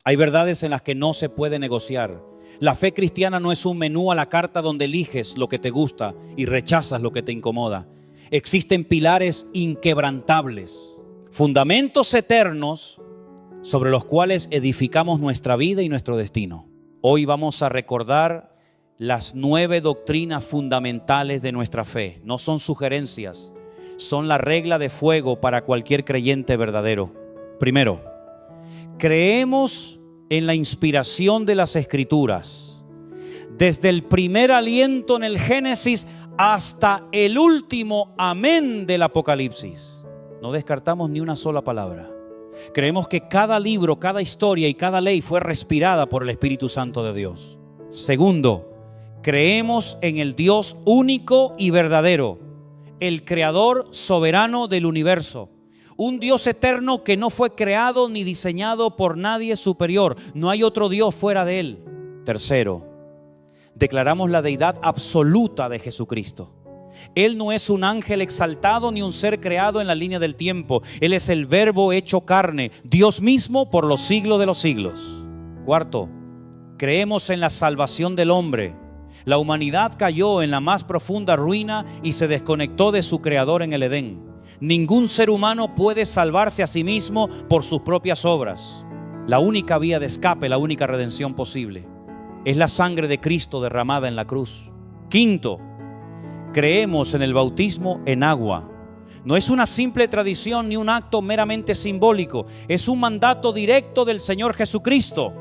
Hay verdades en las que no se puede negociar. La fe cristiana no es un menú a la carta donde eliges lo que te gusta y rechazas lo que te incomoda. Existen pilares inquebrantables, fundamentos eternos sobre los cuales edificamos nuestra vida y nuestro destino. Hoy vamos a recordar las 9 doctrinas fundamentales de nuestra fe. No son sugerencias, son la regla de fuego para cualquier creyente verdadero. Primero, creemos en la inspiración de las Escrituras. Desde el primer aliento en el Génesis hasta el último amén del Apocalipsis. No descartamos ni una sola palabra. Creemos que cada libro, cada historia y cada ley fue respirada por el Espíritu Santo de Dios. Segundo, creemos en el Dios único y verdadero, el Creador soberano del universo. Un Dios eterno que no fue creado ni diseñado por nadie superior. No hay otro Dios fuera de Él. Tercero, declaramos la deidad absoluta de Jesucristo. Él no es un ángel exaltado ni un ser creado en la línea del tiempo. Él es el Verbo hecho carne, Dios mismo por los siglos de los siglos. Cuarto, creemos en la salvación del hombre. La humanidad cayó en la más profunda ruina y se desconectó de su Creador en el Edén. Ningún ser humano puede salvarse a sí mismo por sus propias obras. La única vía de escape, la única redención posible, es la sangre de Cristo derramada en la cruz. Quinto, creemos en el bautismo en agua. No es una simple tradición ni un acto meramente simbólico. Es un mandato directo del Señor Jesucristo.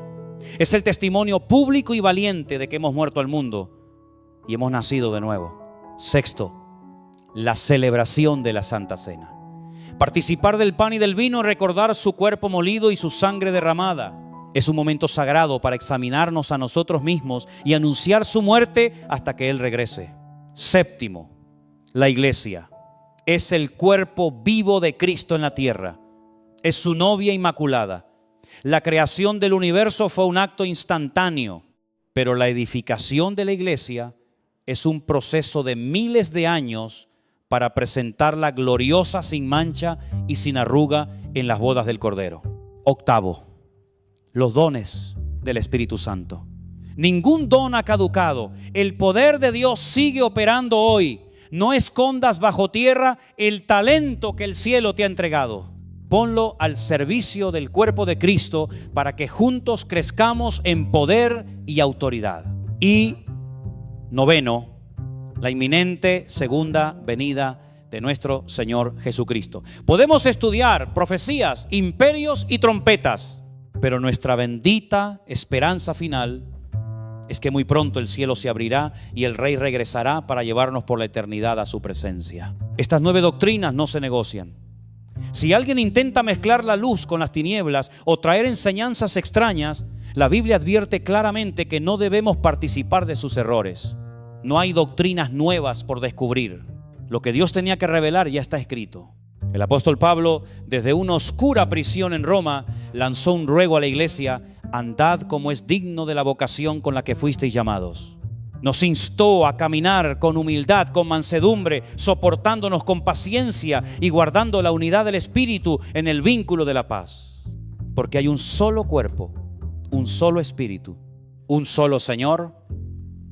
Es el testimonio público y valiente de que hemos muerto al mundo y hemos nacido de nuevo. Sexto, la celebración de la Santa Cena. Participar del pan y del vino, recordar su cuerpo molido y su sangre derramada. Es un momento sagrado para examinarnos a nosotros mismos y anunciar su muerte hasta que Él regrese. Séptimo, la iglesia es el cuerpo vivo de Cristo en la tierra. Es su novia inmaculada. La creación del universo fue un acto instantáneo, pero la edificación de la iglesia es un proceso de miles de años para presentarla gloriosa, sin mancha y sin arruga en las bodas del Cordero. Octavo, los dones del Espíritu Santo. Ningún don ha caducado. El poder de Dios sigue operando hoy. No escondas bajo tierra el talento que el cielo te ha entregado. Ponlo al servicio del cuerpo de Cristo para que juntos crezcamos en poder y autoridad. Y noveno, la inminente segunda venida de nuestro Señor Jesucristo. Podemos estudiar profecías, imperios y trompetas, pero nuestra bendita esperanza final es que muy pronto el cielo se abrirá y el Rey regresará para llevarnos por la eternidad a su presencia. Estas 9 doctrinas no se negocian. Si alguien intenta mezclar la luz con las tinieblas o traer enseñanzas extrañas, la Biblia advierte claramente que no debemos participar de sus errores. No hay doctrinas nuevas por descubrir. Lo que Dios tenía que revelar ya está escrito. El apóstol Pablo, desde una oscura prisión en Roma, lanzó un ruego a la iglesia: andad como es digno de la vocación con la que fuisteis llamados. Nos instó a caminar con humildad, con mansedumbre, soportándonos con paciencia y guardando la unidad del Espíritu en el vínculo de la paz. Porque hay un solo cuerpo, un solo Espíritu, un solo Señor,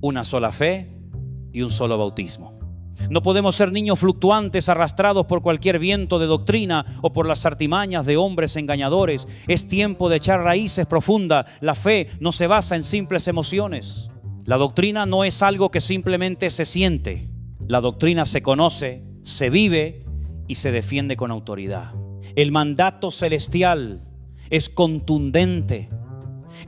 una sola fe y un solo bautismo. No podemos ser niños fluctuantes arrastrados por cualquier viento de doctrina o por las artimañas de hombres engañadores. Es tiempo de echar raíces profundas. La fe no se basa en simples emociones. La doctrina no es algo que simplemente se siente. La doctrina se conoce, se vive y se defiende con autoridad. El mandato celestial es contundente.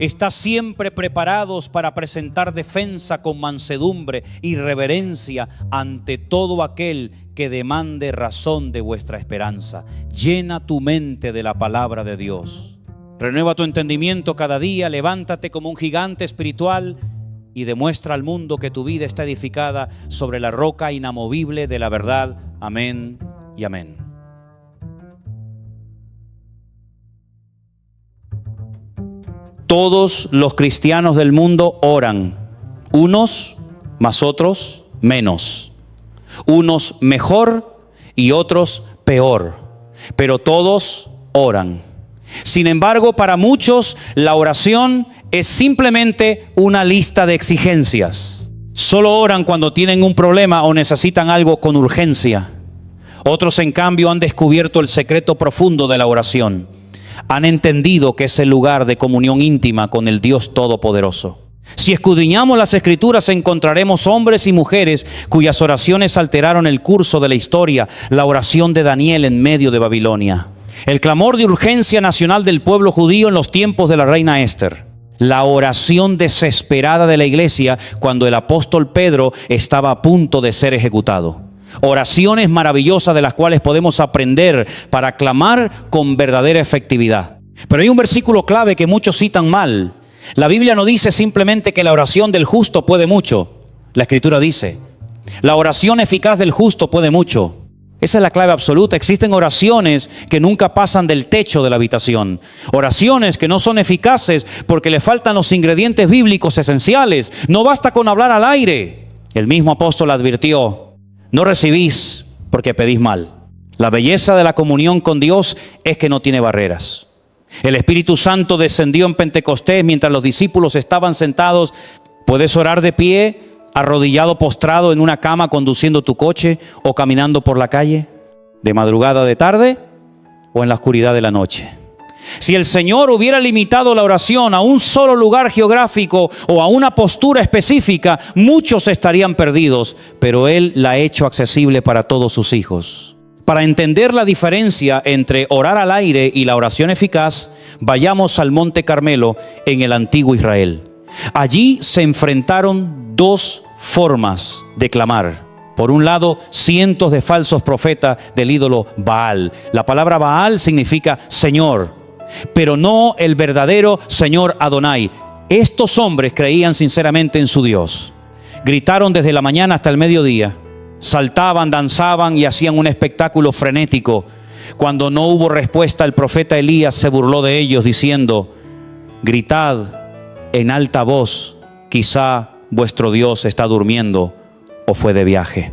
Está siempre preparados para presentar defensa con mansedumbre y reverencia ante todo aquel que demande razón de vuestra esperanza. Llena tu mente de la palabra de Dios. Renueva tu entendimiento cada día, levántate como un gigante espiritual y demuestra al mundo que tu vida está edificada sobre la roca inamovible de la verdad. Amén y amén. Todos los cristianos del mundo oran, unos más otros menos, unos mejor y otros peor, pero todos oran. Sin embargo, para muchos, la oración es simplemente una lista de exigencias. Solo oran cuando tienen un problema o necesitan algo con urgencia. Otros, en cambio, han descubierto el secreto profundo de la oración. Han entendido que es el lugar de comunión íntima con el Dios Todopoderoso. Si escudriñamos las Escrituras, encontraremos hombres y mujeres cuyas oraciones alteraron el curso de la historia. La oración de Daniel en medio de Babilonia. El clamor de urgencia nacional del pueblo judío en los tiempos de la reina Esther. La oración desesperada de la iglesia cuando el apóstol Pedro estaba a punto de ser ejecutado. Oraciones maravillosas de las cuales podemos aprender para clamar con verdadera efectividad. Pero hay un versículo clave que muchos citan mal. La Biblia no dice simplemente que la oración del justo puede mucho. La Escritura dice, la oración eficaz del justo puede mucho. Esa es la clave absoluta. Existen oraciones que nunca pasan del techo de la habitación. Oraciones que no son eficaces porque le faltan los ingredientes bíblicos esenciales. No basta con hablar al aire. El mismo apóstol advirtió, no recibís porque pedís mal. La belleza de la comunión con Dios es que no tiene barreras. El Espíritu Santo descendió en Pentecostés mientras los discípulos estaban sentados. Puedes orar de pie, arrodillado, postrado en una cama, conduciendo tu coche o caminando por la calle, de madrugada, de tarde o en la oscuridad de la noche. Si el Señor hubiera limitado la oración a un solo lugar geográfico o a una postura específica, muchos estarían perdidos, pero Él la ha hecho accesible para todos sus hijos. Para entender la diferencia entre orar al aire y la oración eficaz, vayamos al Monte Carmelo en el antiguo Israel. Allí se enfrentaron dos formas de clamar. Por un lado, cientos de falsos profetas del ídolo Baal. La palabra Baal significa Señor, pero no el verdadero Señor Adonai. Estos hombres creían sinceramente en su Dios. Gritaron desde la mañana hasta el mediodía. Saltaban, danzaban y hacían un espectáculo frenético. Cuando no hubo respuesta, el profeta Elías se burló de ellos diciendo, gritad en alta voz, quizá vuestro Dios está durmiendo o fue de viaje.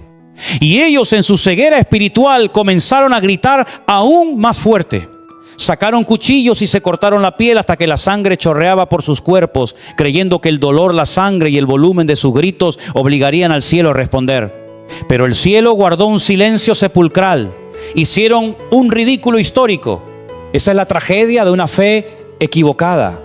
Y ellos, en su ceguera espiritual, comenzaron a gritar aún más fuerte. Sacaron cuchillos y se cortaron la piel hasta que la sangre chorreaba por sus cuerpos, creyendo que el dolor, la sangre y el volumen de sus gritos obligarían al cielo a responder. Pero el cielo guardó un silencio sepulcral. Hicieron un ridículo histórico. Esa es la tragedia de una fe equivocada.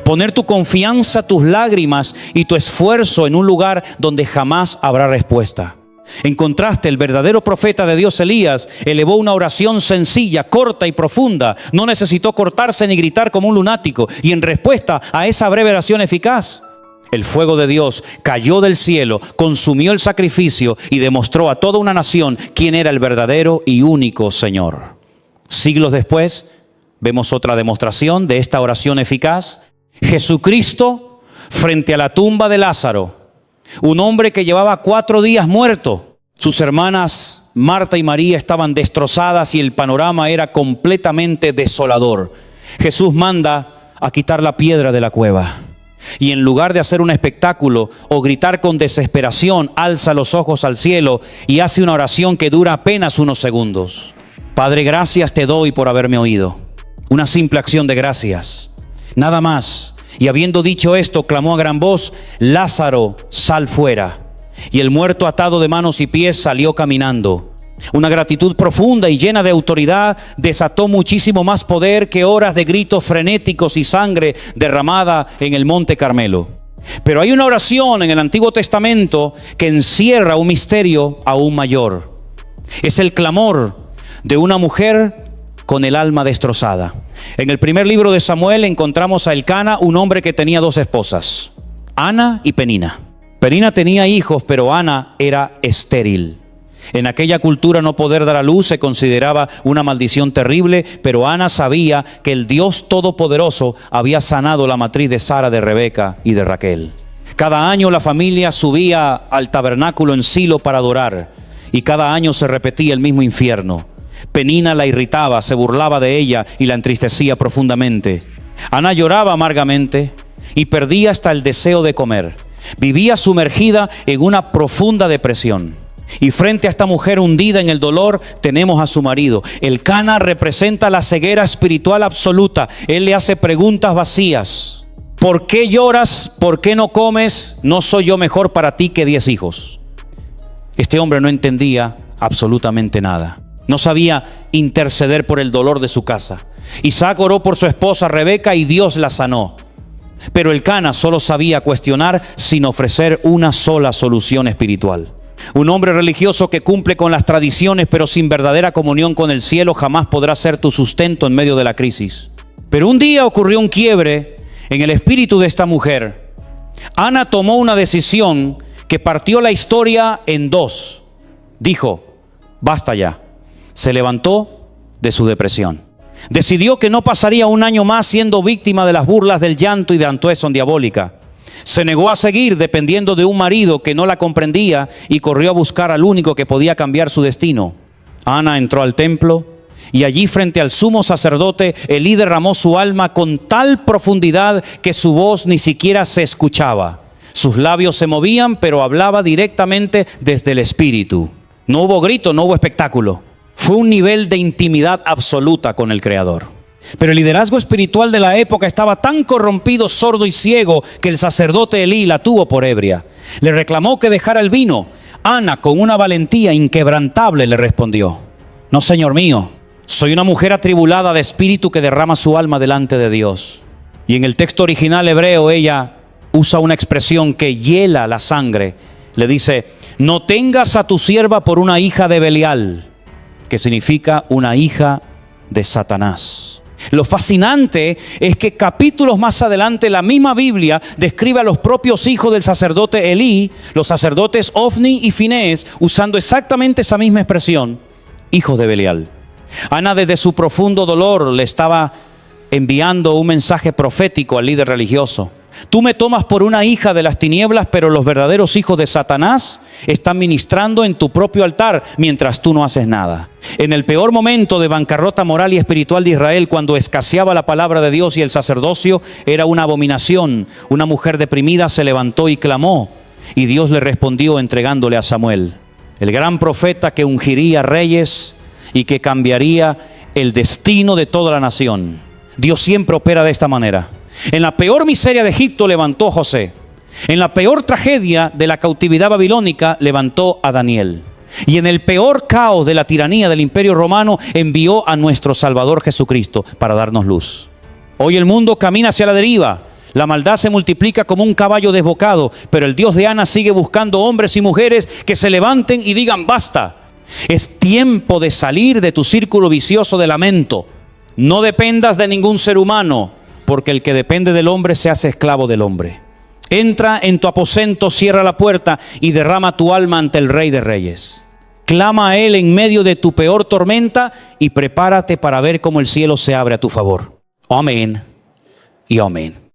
Poner tu confianza, tus lágrimas y tu esfuerzo en un lugar donde jamás habrá respuesta. En contraste, el verdadero profeta de Dios, Elías, elevó una oración sencilla, corta y profunda. No necesitó cortarse ni gritar como un lunático. Y en respuesta a esa breve oración eficaz, el fuego de Dios cayó del cielo, consumió el sacrificio y demostró a toda una nación quién era el verdadero y único Señor. Siglos después, vemos otra demostración de esta oración eficaz. Jesucristo frente a la tumba de Lázaro, un hombre que llevaba 4 días muerto. Sus hermanas Marta y María estaban destrozadas y el panorama era completamente desolador. Jesús manda a quitar la piedra de la cueva. Y en lugar de hacer un espectáculo o gritar con desesperación, alza los ojos al cielo y hace una oración que dura apenas unos segundos. Padre, gracias te doy por haberme oído. Una simple acción de gracias, nada más. Y habiendo dicho esto, clamó a gran voz, Lázaro, sal fuera. Y el muerto, atado de manos y pies, salió caminando. Una gratitud profunda y llena de autoridad desató muchísimo más poder que horas de gritos frenéticos y sangre derramada en el Monte Carmelo. Pero hay una oración en el Antiguo Testamento que encierra un misterio aún mayor. Es el clamor de una mujer con el alma destrozada. En el primer libro de Samuel encontramos a Elcana, un hombre que tenía 2 esposas, Ana y Penina. Penina tenía hijos, pero Ana era estéril. En aquella cultura no poder dar a luz se consideraba una maldición terrible, pero Ana sabía que el Dios Todopoderoso había sanado la matriz de Sara, de Rebeca y de Raquel. Cada año la familia subía al tabernáculo en Silo para adorar, y cada año se repetía el mismo infierno. Penina la irritaba, se burlaba de ella y la entristecía profundamente. Ana lloraba amargamente y perdía hasta el deseo de comer. Vivía sumergida en una profunda depresión. Y frente a esta mujer hundida en el dolor, tenemos a su marido. El Cana representa la ceguera espiritual absoluta. Él le hace preguntas vacías. ¿Por qué lloras? ¿Por qué no comes? ¿No soy yo mejor para ti que 10 hijos? Este hombre no entendía absolutamente nada. No sabía interceder por el dolor de su casa. Isaac oró por su esposa Rebeca y Dios la sanó. Pero el Cana solo sabía cuestionar sin ofrecer una sola solución espiritual. Un hombre religioso que cumple con las tradiciones pero sin verdadera comunión con el cielo jamás podrá ser tu sustento en medio de la crisis. Pero un día ocurrió un quiebre en el espíritu de esta mujer. Ana tomó una decisión que partió la historia en dos. Dijo, basta ya. Se levantó de su depresión. Decidió que no pasaría un año más siendo víctima de las burlas, del llanto y de Antoesón diabólica. Se negó a seguir dependiendo de un marido que no la comprendía y corrió a buscar al único que podía cambiar su destino. Ana entró al templo y allí frente al sumo sacerdote Elí derramó su alma con tal profundidad que su voz ni siquiera se escuchaba. Sus labios se movían, pero hablaba directamente desde el espíritu. No hubo grito, no hubo espectáculo. Fue un nivel de intimidad absoluta con el Creador. Pero el liderazgo espiritual de la época estaba tan corrompido, sordo y ciego que el sacerdote Elí la tuvo por ebria. Le reclamó que dejara el vino. Ana, con una valentía inquebrantable, le respondió, no, Señor mío, soy una mujer atribulada de espíritu que derrama su alma delante de Dios. Y en el texto original hebreo ella usa una expresión que hiela la sangre. Le dice, no tengas a tu sierva por una hija de Belial, que significa una hija de Satanás. Lo fascinante es que capítulos más adelante la misma Biblia describe a los propios hijos del sacerdote Elí, los sacerdotes Ofni y Finés, usando exactamente esa misma expresión, hijos de Belial. Ana desde su profundo dolor le estaba enviando un mensaje profético al líder religioso. Tú me tomas por una hija de las tinieblas, pero los verdaderos hijos de Satanás están ministrando en tu propio altar mientras tú no haces nada. En el peor momento de bancarrota moral y espiritual de Israel, cuando escaseaba la palabra de Dios y el sacerdocio era una abominación, una mujer deprimida se levantó y clamó, y Dios le respondió entregándole a Samuel, el gran profeta que ungiría reyes y que cambiaría el destino de toda la nación. Dios siempre opera de esta manera. En la peor miseria de Egipto levantó a José. En la peor tragedia de la cautividad babilónica levantó a Daniel. Y en el peor caos de la tiranía del Imperio Romano envió a nuestro Salvador Jesucristo para darnos luz. Hoy el mundo camina hacia la deriva. La maldad se multiplica como un caballo desbocado, pero el Dios de Ana sigue buscando hombres y mujeres que se levanten y digan basta. Es tiempo de salir de tu círculo vicioso de lamento. No dependas de ningún ser humano, porque el que depende del hombre se hace esclavo del hombre. Entra en tu aposento, cierra la puerta y derrama tu alma ante el Rey de Reyes. Clama a Él en medio de tu peor tormenta y prepárate para ver cómo el cielo se abre a tu favor. Amén y amén.